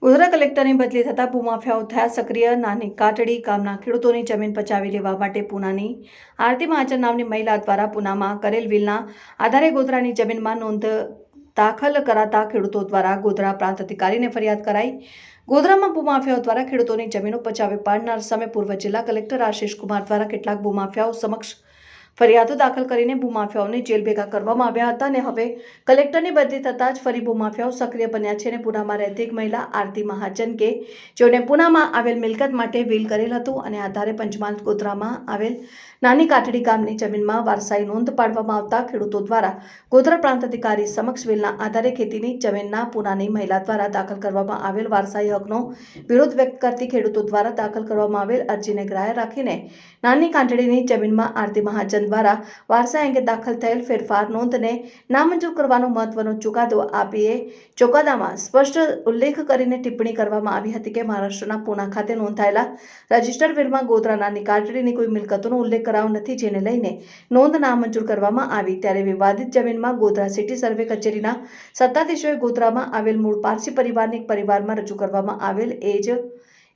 ગોધરા કલેક્ટરની બદલી થતાં ભૂમાફિયાઓ થયા સક્રિય। નાની કાટડી ગામના ખેડૂતોની જમીન પચાવી લેવા માટે પૂનાની આરતી મહાજન નામની મહિલા દ્વારા પૂનામાં કરેલ વિલના આધારે ગોધરાની જમીનમાં નોંધ દાખલ કરાતા ખેડૂતો દ્વારા ગોધરા પ્રાંત અધિકારીને ફરિયાદ કરાઈ। ગોધરામાં ભૂમાફિયાઓ દ્વારા ખેડૂતોની જમીનો પચાવી પાડનાર સામે પૂર્વ જિલ્લા કલેક્ટર આશિષ કુમાર દ્વારા કેટલાક ભૂમાફિયાઓ સમક્ષ ફરિયાદો દાખલ કરીને ભૂમાફિયાઓને જેલ ભેગા કરવામાં આવ્યા હતા અને હવે કલેક્ટરની બદલી થતાં જ ફરી ભૂમાફિયાઓ સક્રિય બન્યા છે અને પૂનામાં રહેતી એક મહિલા આરતી મહાજન કે જેઓને પૂનામાં આવેલ મિલકત માટે વિલ કરેલ હતું અને આધારે પંચમહાલ ગોધરામાં આવેલ નાની કાટડી ગામની જમીનમાં વારસાઈ નોંધ પાડવામાં આવતા ખેડૂતો દ્વારા ગોધરા પ્રાંત અધિકારી સમક્ષ વિલના આધારે ખેતીની જમીનના પૂનાની મહિલા દ્વારા દાખલ કરવામાં આવેલ વારસાઈ હકનો વિરોધ વ્યક્ત કરતી ખેડૂતો દ્વારા દાખલ કરવામાં આવેલ અરજીને ગ્રાહ્ય રાખીને નાની કાટડીની જમીનમાં આરતી મહાજન દ્વારા વારસાઈ અંગે દાખલ થયેલ ફેરફાર નોંધને નામંજૂર કરવાનો મહત્વનો ચુકાદો આપીએ। ચુકાદામાં સ્પષ્ટ ઉલ્લેખ કરીને ટિપ્પણી કરવામાં આવી હતી કે મહારાષ્ટ્રના પૂના ખાતે નોંધાયેલા રજિસ્ટર વિલમાં ગોધરા નાની કાટડીની કોઈ મિલકતોનો ઉલ્લેખ કરાયો નથી, જેને લઈને નોંધ નામંજૂર કરવામાં આવી। ત્યારે વિવાદિત જમીનમાં ગોધરા સિટી સર્વે કચેરીના સત્તાધીશોએ ગોધરામાં આવેલ મૂળ પારસી પરિવારની એક પરિવારમાં રજૂ કરવામાં આવેલ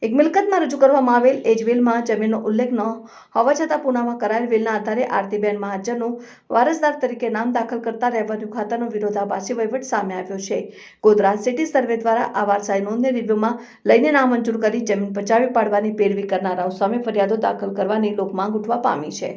એક મિલકતમાં રજૂ કરવામાં આવેલ એ જ વિલમાં જમીનનો ઉલ્લેખ ન હોવા છતાં પૂનામાં કરાયેલ વિલના આધારે આરતીબેન મહાજનનું વારસદાર તરીકે નામ દાખલ કરતા રેવન્યુ ખાતાનો વિરોધાભાસી વહીવટ સામે આવ્યો છે। ગોધરા સિટી સર્વે દ્વારા આ વારસાઈ નોંધને રિવ્યુમાં લઈને નામંજૂર કરી જમીન પચાવી પાડવાની પેરવી કરનારાઓ સામે ફરિયાદો દાખલ કરવાની લોકમાંગ ઉઠવા પામી છે।